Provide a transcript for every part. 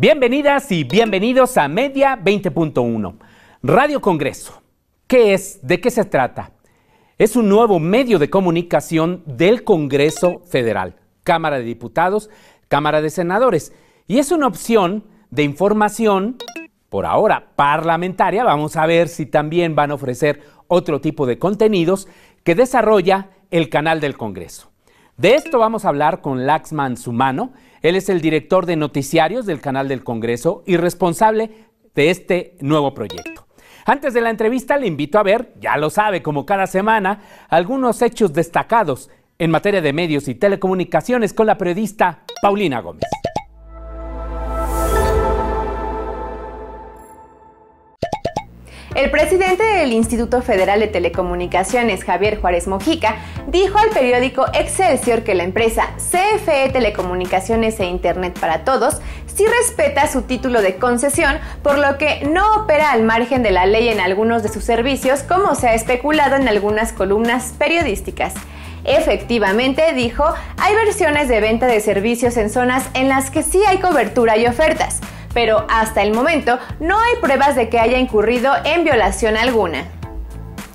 Bienvenidas y bienvenidos a Media 20.1. Radio Congreso. ¿Qué es? ¿De qué se trata? Es un nuevo medio de comunicación del Congreso Federal, Cámara de Diputados, Cámara de Senadores. Y es una opción de información, por ahora parlamentaria. Vamos a ver si también van a ofrecer otro tipo de contenidos que desarrolla el canal del Congreso. De esto vamos a hablar con Laxman Sumano. Él es el director de noticiarios del canal del Congreso y responsable de este nuevo proyecto. Antes de la entrevista le invito a ver, ya lo sabe, como cada semana, algunos hechos destacados en materia de medios y telecomunicaciones con la periodista Paulina Gómez. El presidente del Instituto Federal de Telecomunicaciones, Javier Juárez Mojica, dijo al periódico Excelsior que la empresa CFE Telecomunicaciones e Internet para Todos sí respeta su título de concesión, por lo que no opera al margen de la ley en algunos de sus servicios, como se ha especulado en algunas columnas periodísticas. Efectivamente, dijo, hay versiones de venta de servicios en zonas en las que sí hay cobertura y ofertas, pero hasta el momento no hay pruebas de que haya incurrido en violación alguna.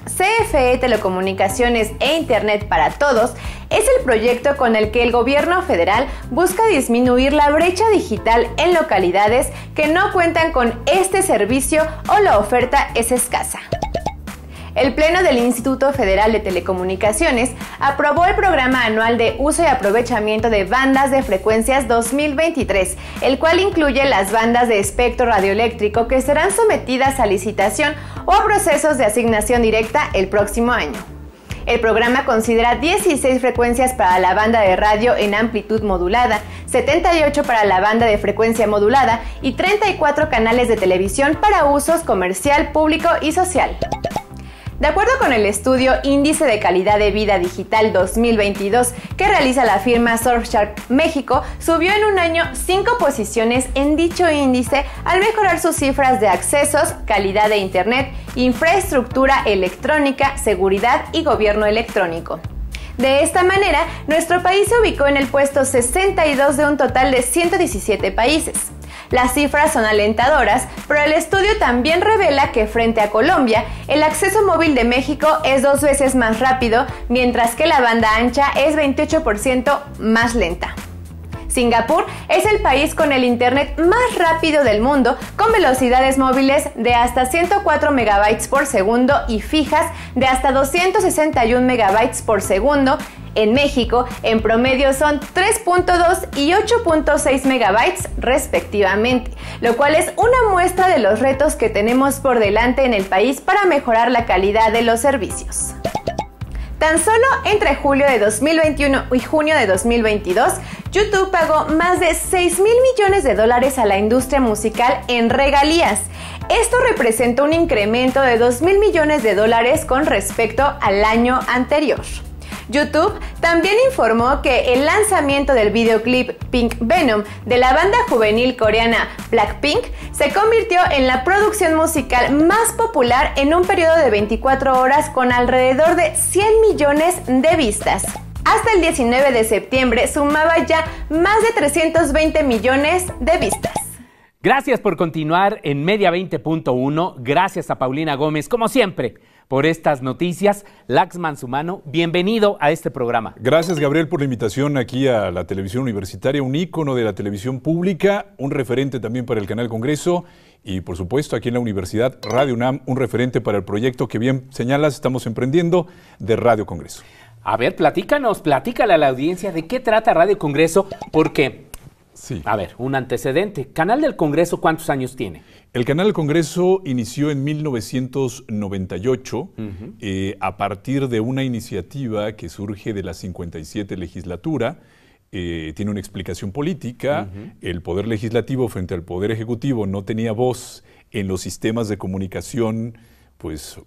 CFE Telecomunicaciones e Internet para Todos es el proyecto con el que el gobierno federal busca disminuir la brecha digital en localidades que no cuentan con este servicio o la oferta es escasa. El Pleno del Instituto Federal de Telecomunicaciones aprobó el Programa Anual de Uso y Aprovechamiento de Bandas de Frecuencias 2023, el cual incluye las bandas de espectro radioeléctrico que serán sometidas a licitación o a procesos de asignación directa el próximo año. El programa considera 16 frecuencias para la banda de radio en amplitud modulada, 78 para la banda de frecuencia modulada y 34 canales de televisión para usos comercial, público y social. De acuerdo con el estudio Índice de Calidad de Vida Digital 2022 que realiza la firma Surfshark México, subió en un año 5 posiciones en dicho índice al mejorar sus cifras de accesos, calidad de Internet, infraestructura electrónica, seguridad y gobierno electrónico. De esta manera, nuestro país se ubicó en el puesto 62 de un total de 117 países. Las cifras son alentadoras, pero el estudio también revela que frente a Colombia, el acceso móvil de México es 2 veces más rápido, mientras que la banda ancha es 28% más lenta. Singapur es el país con el internet más rápido del mundo, con velocidades móviles de hasta 104 megabytes por segundo y fijas de hasta 261 megabytes por segundo. En México, en promedio son 3.2 y 8.6 megabytes respectivamente, lo cual es una muestra de los retos que tenemos por delante en el país para mejorar la calidad de los servicios. Tan solo entre julio de 2021 y junio de 2022, YouTube pagó más de $6,000 millones a la industria musical en regalías. Esto representa un incremento de $2,000 millones con respecto al año anterior. YouTube también informó que el lanzamiento del videoclip Pink Venom de la banda juvenil coreana Blackpink se convirtió en la producción musical más popular en un periodo de 24 horas con alrededor de 100 millones de vistas. Hasta el 19 de septiembre sumaba ya más de 320 millones de vistas. Gracias por continuar en Media 20.1. Gracias a Paulina Gómez, como siempre, por estas noticias. Laxman Sumano, bienvenido a este programa. Gracias, Gabriel, por la invitación aquí a la televisión universitaria, un ícono de la televisión pública, un referente también para el Canal Congreso y, por supuesto, aquí en la Universidad Radio UNAM, un referente para el proyecto que bien señalas, estamos emprendiendo de Radio Congreso. A ver, platícale a la audiencia de qué trata Radio Congreso, porque... Sí. A ver, un antecedente. ¿Canal del Congreso cuántos años tiene? El Canal del Congreso inició en 1998 a partir de una iniciativa que surge de la 57 legislatura. Tiene una explicación política. El Poder Legislativo frente al Poder Ejecutivo no tenía voz en los sistemas de comunicación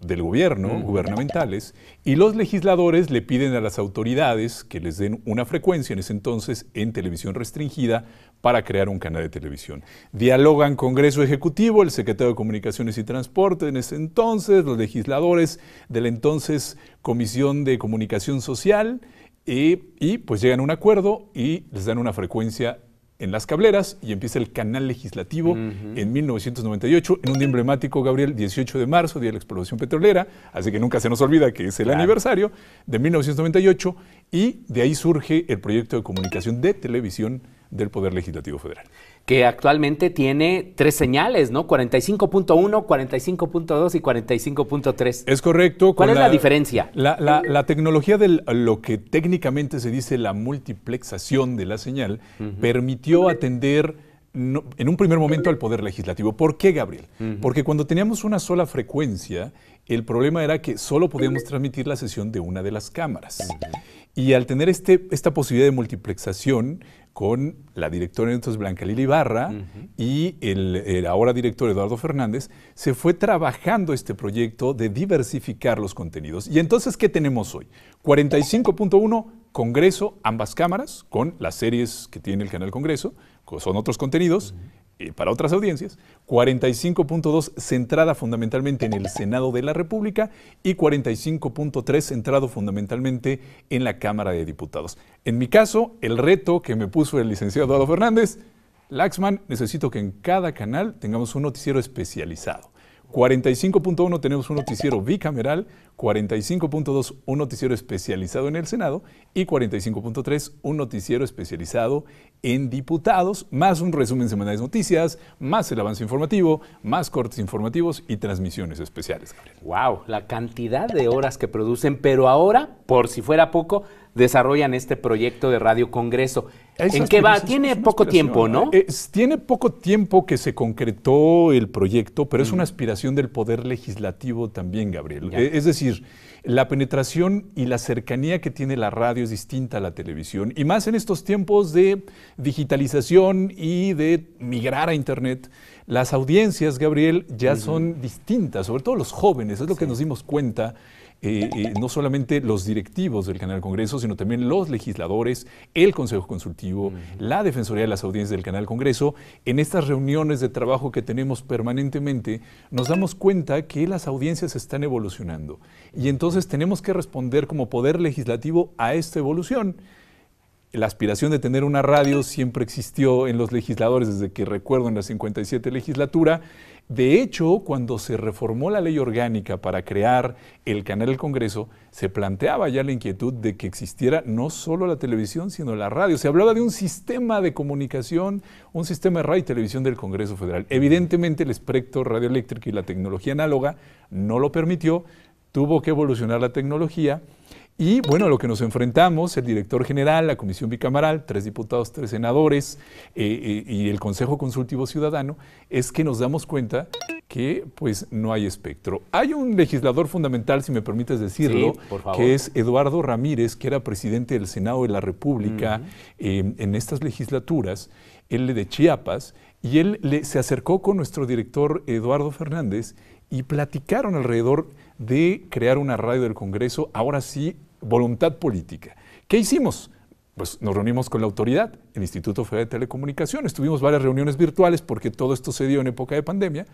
del gobierno, gubernamentales, y los legisladores le piden a las autoridades que les den una frecuencia en ese entonces en televisión restringida para crear un canal de televisión. Dialogan Congreso Ejecutivo, el secretario de Comunicaciones y Transporte en ese entonces, los legisladores de la entonces Comisión de Comunicación Social, y pues llegan a un acuerdo y les dan una frecuencia en las cableras y empieza el canal legislativo en 1998, en un día emblemático, Gabriel, 18 de marzo, día de la exploración petrolera, así que nunca se nos olvida que es el aniversario de 1998, y de ahí surge el proyecto de comunicación de televisión del Poder Legislativo Federal. Que actualmente tiene 3 señales, ¿no? 45.1, 45.2 y 45.3. Es correcto. ¿Cuál es la diferencia? La tecnología de lo que técnicamente se dice la multiplexación de la señal permitió atender en un primer momento al Poder Legislativo. ¿Por qué, Gabriel? Porque cuando teníamos una sola frecuencia, el problema era que solo podíamos transmitir la sesión de una de las cámaras. Y al tener esta posibilidad de multiplexación con la directora entonces Blanca Lila Ibarra y el ahora director Eduardo Fernández, se fue trabajando este proyecto de diversificar los contenidos. Y entonces, ¿qué tenemos hoy? 45.1, Congreso, ambas cámaras, con las series que tiene el canal Congreso, son otros contenidos, para otras audiencias, 45.2 centrada fundamentalmente en el Senado de la República y 45.3 centrado fundamentalmente en la Cámara de Diputados. En mi caso, el reto que me puso el licenciado Eduardo Fernández, Laxman, necesito que en cada canal tengamos un noticiero especializado. 45.1 tenemos un noticiero bicameral, 45.2 un noticiero especializado en el Senado y 45.3 un noticiero especializado en diputados, más un resumen semanal de noticias, más el avance informativo, más cortes informativos y transmisiones especiales. ¡Wow! La cantidad de horas que producen, pero ahora, por si fuera poco, desarrollan este proyecto de Radio Congreso. ¿En qué va? Tiene poco tiempo, ¿no? Tiene poco tiempo que se concretó el proyecto, pero es una aspiración del Poder Legislativo también, Gabriel. Es decir, la penetración y la cercanía que tiene la radio es distinta a la televisión, y más en estos tiempos de digitalización y de migrar a Internet. Las audiencias, Gabriel, ya son distintas, sobre todo los jóvenes, es lo que nos dimos cuenta. No solamente los directivos del Canal Congreso, sino también los legisladores, el Consejo Consultivo, la Defensoría de las Audiencias del Canal Congreso. En estas reuniones de trabajo que tenemos permanentemente, nos damos cuenta que las audiencias están evolucionando. Y entonces tenemos que responder como Poder Legislativo a esta evolución. La aspiración de tener una radio siempre existió en los legisladores desde que recuerdo en la 57 legislatura. De hecho, cuando se reformó la ley orgánica para crear el canal del Congreso, se planteaba ya la inquietud de que existiera no solo la televisión, sino la radio. Se hablaba de un sistema de comunicación, un sistema de radio y televisión del Congreso Federal. Evidentemente, el espectro radioeléctrico y la tecnología análoga no lo permitió, tuvo que evolucionar la tecnología. Y bueno, a lo que nos enfrentamos, el director general, la comisión bicameral, 3 diputados, 3 senadores y el Consejo Consultivo Ciudadano, es que nos damos cuenta que pues no hay espectro. Hay un legislador fundamental, si me permites decirlo, que es Eduardo Ramírez, que era presidente del Senado de la República en estas legislaturas, él de Chiapas, y él se acercó con nuestro director Eduardo Fernández y platicaron alrededor de crear una radio del Congreso, ahora sí, voluntad política. ¿Qué hicimos? Pues nos reunimos con la autoridad, el Instituto Federal de Telecomunicaciones, tuvimos varias reuniones virtuales porque todo esto se dio en época de pandemia,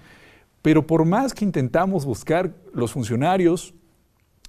pero por más que intentamos buscar los funcionarios,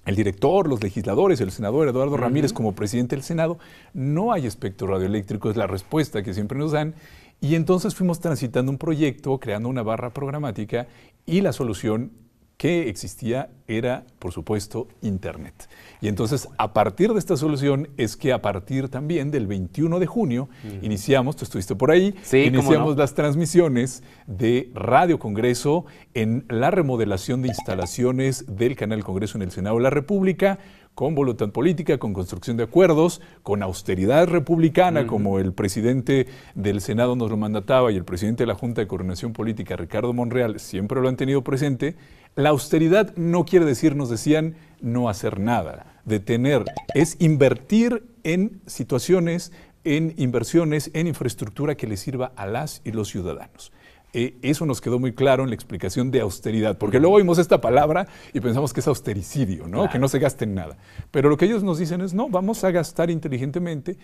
el director, los legisladores, el senador Eduardo Ramírez como presidente del Senado, no hay espectro radioeléctrico, es la respuesta que siempre nos dan, y entonces fuimos transitando un proyecto, creando una barra programática, y la solución que existía era, por supuesto, Internet. Y entonces, a partir de esta solución, es que a partir también del 21 de junio, iniciamos, tú estuviste por ahí, iniciamos las transmisiones de Radio Congreso en la remodelación de instalaciones del Canal Congreso en el Senado de la República, con voluntad política, con construcción de acuerdos, con austeridad republicana, como el presidente del Senado nos lo mandataba y el presidente de la Junta de Coordinación Política, Ricardo Monreal, siempre lo han tenido presente. La austeridad no quiere decir, nos decían, no hacer nada, detener, es invertir en situaciones, en inversiones, en infraestructura que le sirva a las y los ciudadanos. Eso nos quedó muy claro en la explicación de austeridad, porque luego oímos esta palabra y pensamos que es austericidio, ¿no? Claro. Que no se gaste en nada. Pero lo que ellos nos dicen es, no, vamos a gastar inteligentemente,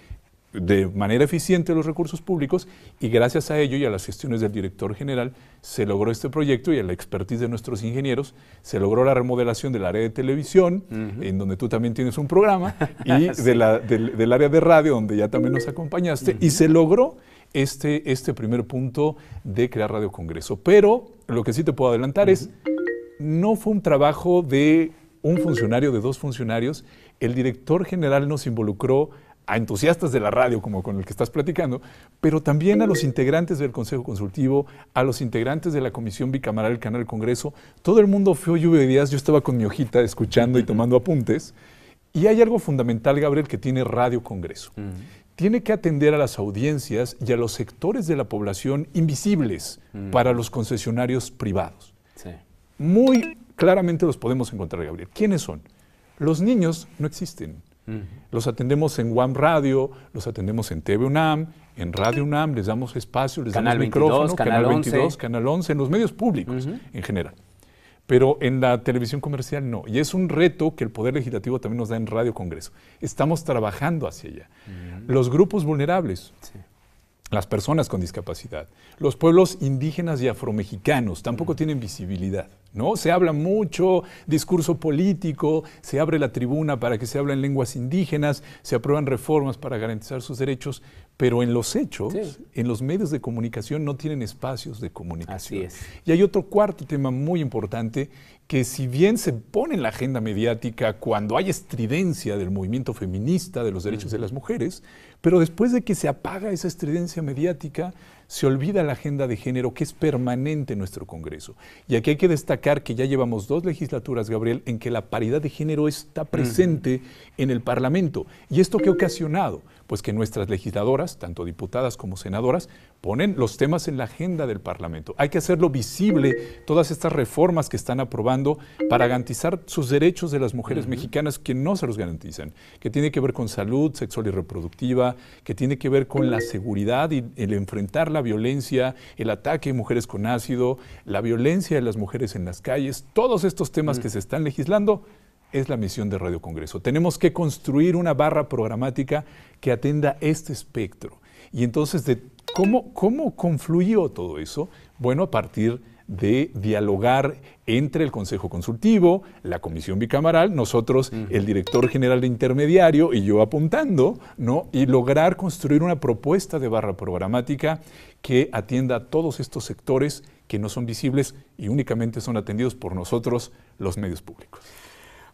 de manera eficiente los recursos públicos, y gracias a ello y a las gestiones del director general se logró este proyecto, y a la expertise de nuestros ingenieros se logró la remodelación del área de televisión, en donde tú también tienes un programa, y del área de radio, donde ya también nos acompañaste, y se logró este primer punto de crear Radio Congreso. Pero lo que sí te puedo adelantar es, no fue un trabajo de un funcionario, de dos funcionarios. El director general nos involucró a entusiastas de la radio, como con el que estás platicando, pero también a los integrantes del Consejo Consultivo, a los integrantes de la Comisión Bicameral del Canal Congreso. Todo el mundo fue lluvia de días. Yo estaba con mi hojita escuchando y tomando apuntes. Y hay algo fundamental, Gabriel, que tiene Radio Congreso. Tiene que atender a las audiencias y a los sectores de la población invisibles para los concesionarios privados. Sí. Muy claramente los podemos encontrar, Gabriel. ¿Quiénes son? Los niños no existen. Los atendemos en UAM Radio, los atendemos en TV UNAM, en Radio UNAM, les damos espacio, les damos micrófono, Canal 22, Canal 11, en los medios públicos en general. Pero en la televisión comercial no. Y es un reto que el Poder Legislativo también nos da en Radio Congreso. Estamos trabajando hacia allá. Los grupos vulnerables, las personas con discapacidad, los pueblos indígenas y afromexicanos tampoco tienen visibilidad, ¿no? Se habla mucho discurso político, se abre la tribuna para que se hable en lenguas indígenas, se aprueban reformas para garantizar sus derechos, pero en los hechos, en los medios de comunicación no tienen espacios de comunicación. Así es. Y hay otro cuarto tema muy importante que, si bien se pone en la agenda mediática cuando hay estridencia del movimiento feminista, de los derechos de las mujeres, pero después de que se apaga esa estridencia mediática, se olvida la agenda de género, que es permanente en nuestro Congreso. Y aquí hay que destacar que ya llevamos 2 legislaturas, Gabriel, en que la paridad de género está presente en el Parlamento. ¿Y esto qué ha ocasionado? Pues que nuestras legisladoras, tanto diputadas como senadoras, ponen los temas en la agenda del Parlamento. Hay que hacerlo visible, todas estas reformas que están aprobando para garantizar sus derechos de las mujeres mexicanas, que no se los garantizan, que tiene que ver con salud sexual y reproductiva, que tiene que ver con la seguridad y el enfrentar la violencia, el ataque a mujeres con ácido, la violencia de las mujeres en las calles. Todos estos temas que se están legislando es la misión de Radio Congreso. Tenemos que construir una barra programática que atienda este espectro. Y entonces, ¿cómo confluyó todo eso? Bueno, a partir de dialogar entre el Consejo Consultivo, la Comisión Bicameral, nosotros, el director general de intermediario y yo apuntando, ¿no? Y lograr construir una propuesta de barra programática que atienda a todos estos sectores que no son visibles y únicamente son atendidos por nosotros, los medios públicos.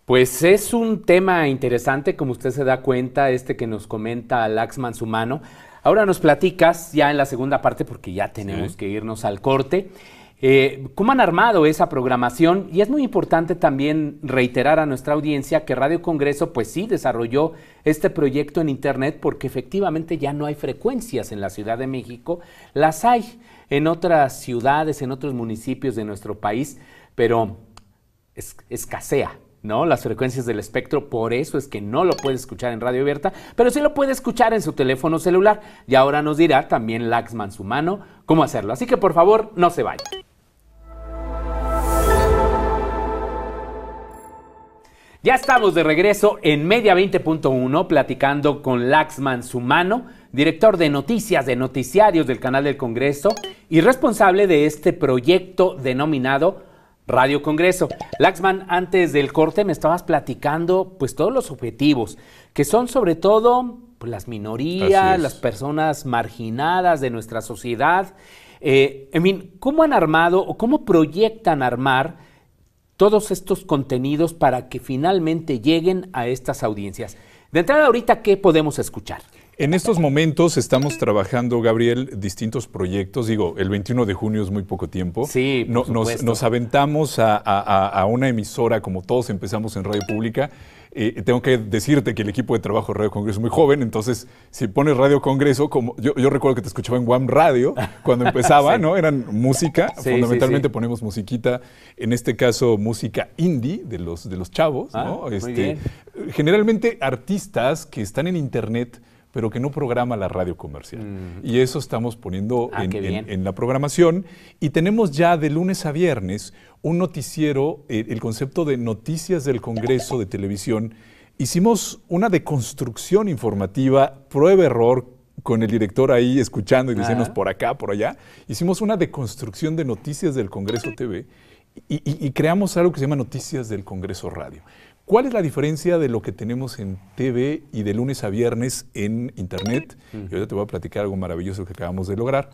Pues es un tema interesante, como usted se da cuenta, que nos comenta Laxman Sumano. Ahora nos platicas ya en la segunda parte, porque ya tenemos que irnos al corte, cómo han armado esa programación. Y es muy importante también reiterar a nuestra audiencia que Radio Congreso, pues sí, desarrolló este proyecto en Internet, porque efectivamente ya no hay frecuencias en la Ciudad de México. Las hay en otras ciudades, en otros municipios de nuestro país, pero escasea, ¿no? Las frecuencias del espectro. Por eso es que no lo puede escuchar en radio abierta, pero sí lo puede escuchar en su teléfono celular. Y ahora nos dirá también Laxman Sumano cómo hacerlo. Así que por favor, no se vayan. Ya estamos de regreso en Media 20.1 platicando con Laxman Sumano, director de noticias, de noticiarios del Canal del Congreso y responsable de este proyecto denominado Radio Congreso. Laxman, antes del corte me estabas platicando pues todos los objetivos, que son sobre todo pues, las minorías, las personas marginadas de nuestra sociedad. En fin, ¿cómo han armado o cómo proyectan armar todos estos contenidos para que finalmente lleguen a estas audiencias? De entrada, ahorita, ¿qué podemos escuchar? En estos momentos estamos trabajando, Gabriel, distintos proyectos. Digo, el 21 de junio es muy poco tiempo. Sí, por supuesto. Nos aventamos a una emisora, como todos empezamos en Radio Pública. Tengo que decirte que el equipo de trabajo de Radio Congreso es muy joven, entonces si pones Radio Congreso, como yo recuerdo que te escuchaba en UAM Radio cuando empezaba, ¿no? Eran música, fundamentalmente ponemos musiquita, en este caso música indie de los chavos, ¿no? Muy bien. Generalmente artistas que están en internet, pero que no programa la radio comercial. Y eso estamos poniendo en la programación. Y tenemos ya de lunes a viernes un noticiero, el concepto de Noticias del Congreso de Televisión. Hicimos una deconstrucción informativa, prueba-error, con el director ahí escuchando y diciéndonos por acá, por allá. Hicimos una deconstrucción de Noticias del Congreso TV y creamos algo que se llama Noticias del Congreso Radio. ¿Cuál es la diferencia de lo que tenemos en TV y de lunes a viernes en Internet? Y ahorita te voy a platicar algo maravilloso que acabamos de lograr.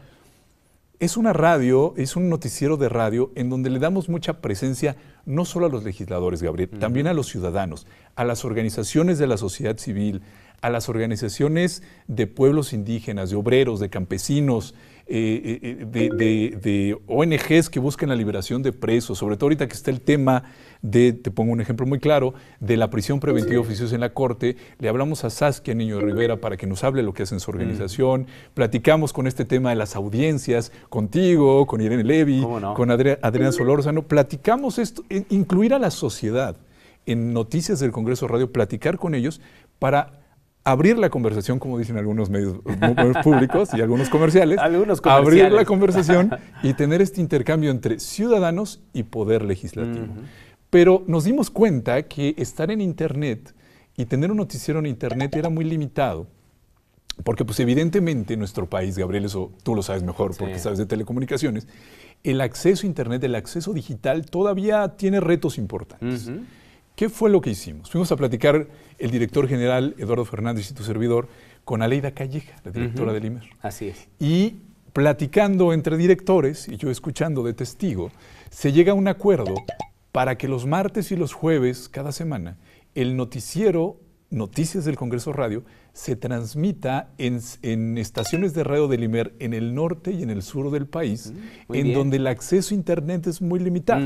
Es una radio, es un noticiero de radio en donde le damos mucha presencia no solo a los legisladores, Gabriel, también a los ciudadanos, a las organizaciones de la sociedad civil, a las organizaciones de pueblos indígenas, de obreros, de campesinos, de ONGs que buscan la liberación de presos, sobre todo ahorita que está el tema de, te pongo un ejemplo muy claro, de la prisión preventiva oficiosa en la Corte. Le hablamos a Saskia Niño de Rivera para que nos hable lo que hace en su organización, platicamos con este tema de las audiencias, contigo, con Irene Levy, con Adriana Solórzano, platicamos esto, incluir a la sociedad en Noticias del Congreso Radio, platicar con ellos para abrir la conversación, como dicen algunos medios públicos y algunos comerciales, abrir la conversación y tener este intercambio entre ciudadanos y poder legislativo. Pero nos dimos cuenta que estar en Internet y tener un noticiero en Internet era muy limitado, porque pues evidentemente en nuestro país, Gabriel, eso tú lo sabes mejor porque sabes de telecomunicaciones, el acceso a Internet, el acceso digital todavía tiene retos importantes. ¿Qué fue lo que hicimos? Fuimos a platicar el director general, Eduardo Fernández, y tu servidor, con Aleida Calleja, la directora del IMER. Así es. Y platicando entre directores, y yo escuchando de testigo, se llega a un acuerdo para que los martes y los jueves, cada semana, el noticiero Noticias del Congreso Radio se transmita en estaciones de radio del IMER en el norte y en el sur del país, donde el acceso a Internet es muy limitado.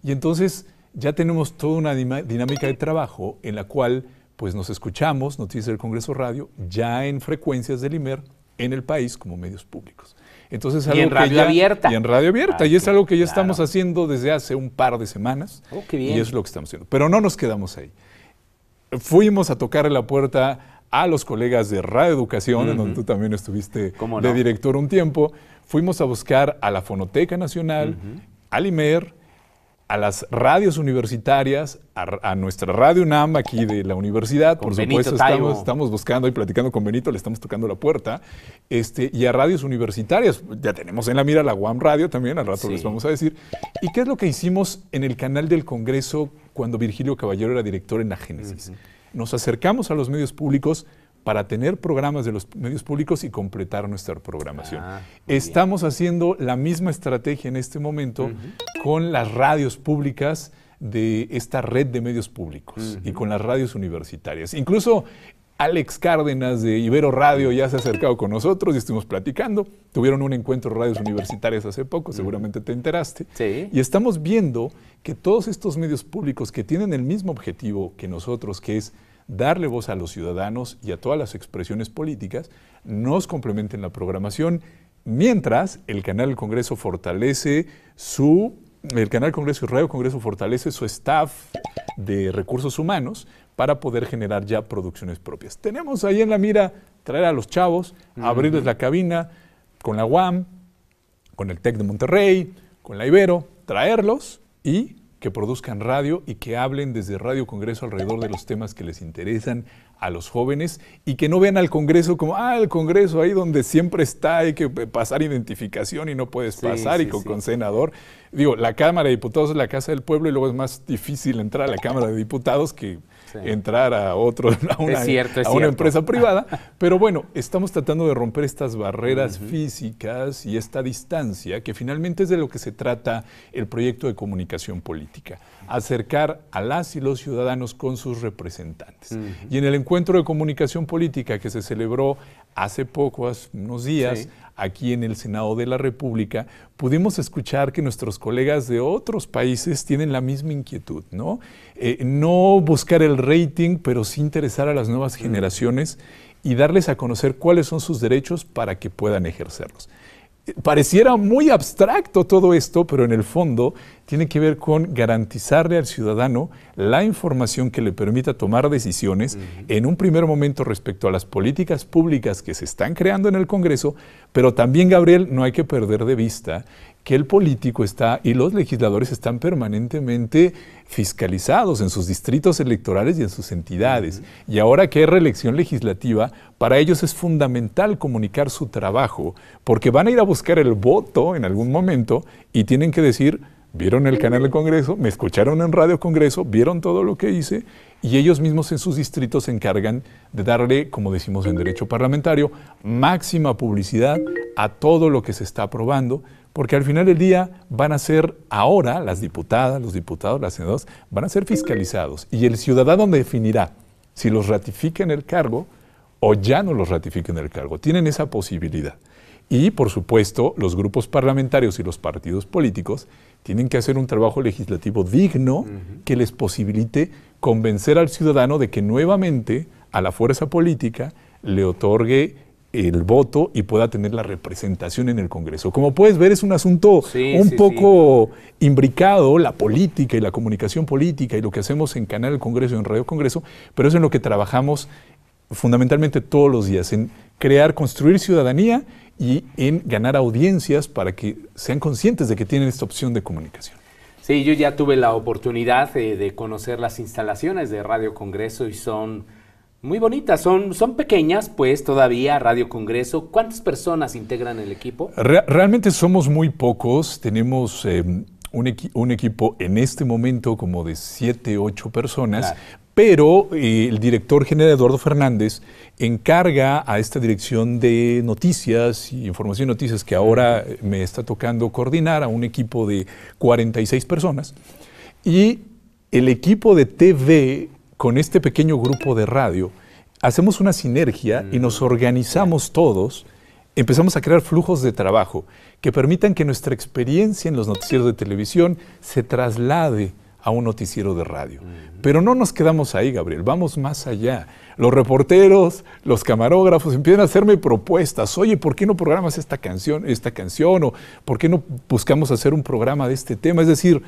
Y entonces ya tenemos toda una dinámica de trabajo en la cual pues nos escuchamos, Noticias del Congreso Radio, ya en frecuencias del IMER en el país como medios públicos. Entonces, y en radio abierta. Y en radio abierta. Y es algo que ya estamos haciendo desde hace un par de semanas. Qué bien. Y eso es lo que estamos haciendo. Pero no nos quedamos ahí. Fuimos a tocarle la puerta a los colegas de Radio Educación, en donde tú también estuviste de director un tiempo. Fuimos a buscar a la Fonoteca Nacional, al IMER, a las radios universitarias, a nuestra Radio UNAM aquí de la universidad, por supuesto estamos buscando y platicando con Benito, le estamos tocando la puerta, y a radios universitarias, ya tenemos en la mira la UAM Radio también, al rato les vamos a decir. ¿Y qué es lo que hicimos en el canal del Congreso cuando Virgilio Caballero era director en la Génesis? Nos acercamos a los medios públicos para tener programas de los medios públicos y completar nuestra programación. Estamos haciendo la misma estrategia en este momento con las radios públicas de esta red de medios públicos y con las radios universitarias. Incluso Alex Cárdenas de Ibero Radio ya se ha acercado con nosotros y estuvimos platicando. Tuvieron un encuentro de radios universitarias hace poco, seguramente te enteraste. Y estamos viendo que todos estos medios públicos que tienen el mismo objetivo que nosotros, que es darle voz a los ciudadanos y a todas las expresiones políticas, nos complementen la programación, mientras el Canal del Congreso fortalece el Canal del Congreso y Radio Congreso fortalece su staff de recursos humanos para poder generar ya producciones propias. Tenemos ahí en la mira traer a los chavos, abrirles la cabina con la UAM, con el TEC de Monterrey, con la Ibero, traerlos y que produzcan radio y que hablen desde Radio Congreso alrededor de los temas que les interesan a los jóvenes y que no vean al Congreso como, el Congreso ahí donde siempre está, hay que pasar identificación y no puedes pasar con senador. Digo, la Cámara de Diputados es la casa del pueblo y luego es más difícil entrar a la Cámara de Diputados que entrar a una empresa privada. Pero bueno, estamos tratando de romper estas barreras físicas y esta distancia que finalmente es de lo que se trata el proyecto de comunicación política. Acercar a las y los ciudadanos con sus representantes. Y en el encuentro de comunicación política que se celebró hace unos días, aquí en el Senado de la República, pudimos escuchar que nuestros colegas de otros países tienen la misma inquietud, ¿no? No buscar el rating, pero sí interesar a las nuevas generaciones y darles a conocer cuáles son sus derechos para que puedan ejercerlos. Pareciera muy abstracto todo esto, pero en el fondo tiene que ver con garantizarle al ciudadano la información que le permita tomar decisiones en un primer momento respecto a las políticas públicas que se están creando en el Congreso, pero también, Gabriel, no hay que perder de vista que el político y los legisladores están permanentemente fiscalizados en sus distritos electorales y en sus entidades. Y ahora que hay reelección legislativa, para ellos es fundamental comunicar su trabajo, porque van a ir a buscar el voto en algún momento y tienen que decir, vieron el canal del Congreso, me escucharon en Radio Congreso, vieron todo lo que hice y ellos mismos en sus distritos se encargan de darle, como decimos en derecho parlamentario, máxima publicidad a todo lo que se está aprobando, porque al final del día van a ser ahora las diputadas, los diputados, las senadoras, van a ser fiscalizados y el ciudadano definirá si los ratifica en el cargo o ya no los ratifica en el cargo. Tienen esa posibilidad. Y, por supuesto, los grupos parlamentarios y los partidos políticos tienen que hacer un trabajo legislativo digno que les posibilite convencer al ciudadano de que nuevamente a la fuerza política le otorgue el voto y pueda tener la representación en el Congreso. Como puedes ver, es un asunto un poco imbricado, la política y la comunicación política y lo que hacemos en Canal del Congreso y en Radio Congreso, pero es en lo que trabajamos fundamentalmente todos los días, en crear, construir ciudadanía y en ganar audiencias para que sean conscientes de que tienen esta opción de comunicación. Sí, yo ya tuve la oportunidad de conocer las instalaciones de Radio Congreso y son muy bonitas, son pequeñas pues todavía Radio Congreso. ¿Cuántas personas integran el equipo? Realmente somos muy pocos, tenemos un equipo en este momento como de 7, 8 personas, claro. Pero el director general Eduardo Fernández encarga a esta dirección de noticias y información y noticias que ahora me está tocando coordinar a un equipo de 46 personas. Y el equipo de TV con este pequeño grupo de radio hacemos una sinergia y nos organizamos todos, empezamos a crear flujos de trabajo que permitan que nuestra experiencia en los noticieros de televisión se traslade a un noticiero de radio. Pero no nos quedamos ahí, Gabriel, vamos más allá. Los reporteros, los camarógrafos empiezan a hacerme propuestas. Oye, ¿por qué no programas esta canción? O ¿por qué no buscamos hacer un programa de este tema? Es decir,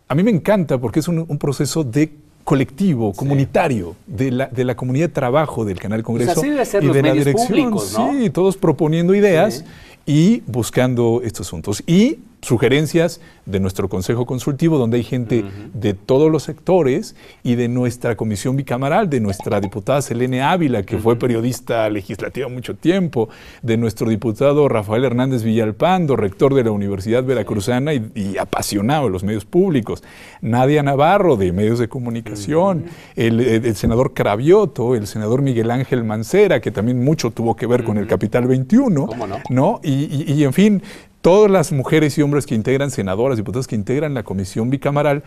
a mí me encanta porque es un proceso de colectivo, comunitario, de la comunidad de trabajo del Canal Congreso. Pues así debe ser y los de la medios dirección, públicos, ¿no? Sí, todos proponiendo ideas y buscando estos asuntos. Y sugerencias de nuestro Consejo Consultivo, donde hay gente de todos los sectores y de nuestra comisión bicameral, de nuestra diputada Selene Ávila, que fue periodista legislativa mucho tiempo, de nuestro diputado Rafael Hernández Villalpando, rector de la Universidad Veracruzana y apasionado de los medios públicos, Nadia Navarro, de medios de comunicación, el senador Cravioto, el senador Miguel Ángel Mancera, que también mucho tuvo que ver con el Capital 21, ¿Cómo no? ¿no? Y en fin, todas las mujeres y hombres que integran, senadoras, diputadas que integran la comisión bicameral,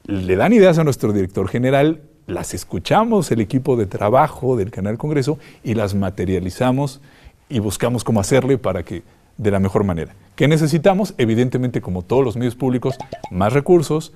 le dan ideas a nuestro director general, las escuchamos, el equipo de trabajo del Canal Congreso, y las materializamos y buscamos cómo hacerle para que de la mejor manera. ¿Qué necesitamos? Evidentemente, como todos los medios públicos, más recursos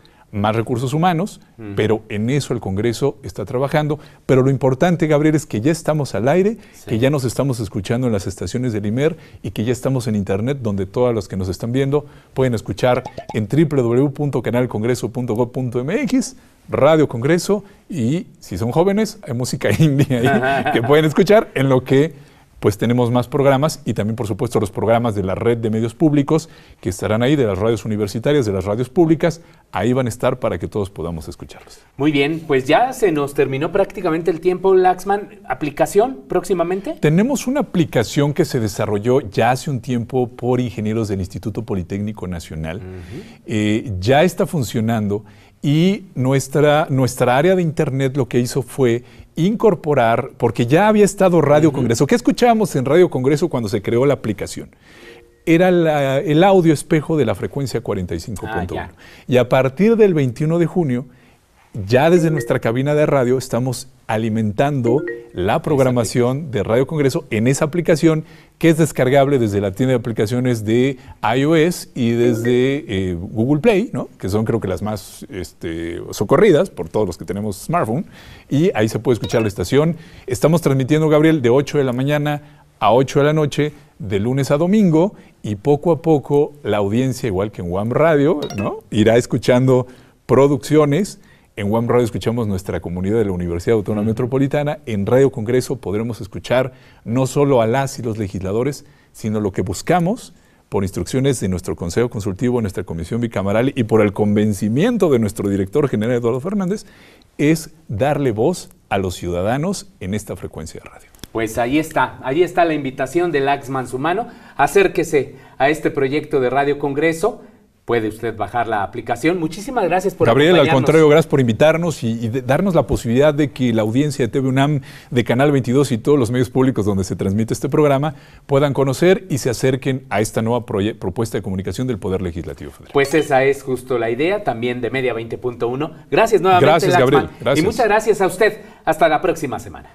humanos, pero en eso el Congreso está trabajando. Pero lo importante, Gabriel, es que ya estamos al aire, que ya nos estamos escuchando en las estaciones del IMER y que ya estamos en Internet, donde todos los que nos están viendo pueden escuchar en www.canalcongreso.gov.mx, Radio Congreso, y si son jóvenes, hay música indie ahí que pueden escuchar, en lo que pues tenemos más programas y también, por supuesto, los programas de la red de medios públicos que estarán ahí, de las radios universitarias, de las radios públicas, ahí van a estar para que todos podamos escucharlos. Muy bien, pues ya se nos terminó prácticamente el tiempo, Laxman. ¿Aplicación próximamente? Tenemos una aplicación que se desarrolló ya hace un tiempo por ingenieros del Instituto Politécnico Nacional. Ya está funcionando y nuestra área de Internet lo que hizo fue incorporar, porque ya había estado Radio Congreso. ¿Qué escuchábamos en Radio Congreso cuando se creó la aplicación? Era el audio espejo de la frecuencia 45.1. Y a partir del 21 de junio, ya desde nuestra cabina de radio estamos alimentando la programación de Radio Congreso en esa aplicación, que es descargable desde la tienda de aplicaciones de iOS y desde Google Play, ¿no? Que son creo que las más socorridas por todos los que tenemos smartphone, y ahí se puede escuchar la estación. Estamos transmitiendo, Gabriel, de 8 de la mañana a 8 de la noche, de lunes a domingo, y poco a poco la audiencia, igual que en WAM Radio, ¿no?, irá escuchando producciones. En WAM Radio escuchamos nuestra comunidad de la Universidad Autónoma Metropolitana. En Radio Congreso podremos escuchar no solo a las y los legisladores, sino lo que buscamos, por instrucciones de nuestro Consejo Consultivo, nuestra Comisión Bicameral y por el convencimiento de nuestro director general Eduardo Fernández, es darle voz a los ciudadanos en esta frecuencia de radio. Pues ahí está la invitación de Laxman Sumano. Acérquese a este proyecto de Radio Congreso. puede usted bajar la aplicación. Muchísimas gracias por Gabriel, al acompañarnos. contrario, gracias por invitarnos y darnos la posibilidad de que la audiencia de TV UNAM, de Canal 22 y todos los medios públicos donde se transmite este programa puedan conocer y se acerquen a esta nueva propuesta de comunicación del Poder Legislativo Federal. Pues esa es justo la idea también de Media 20.1. Gracias nuevamente, Gracias, Laxman. Gabriel. Gracias. Y muchas gracias a usted. Hasta la próxima semana.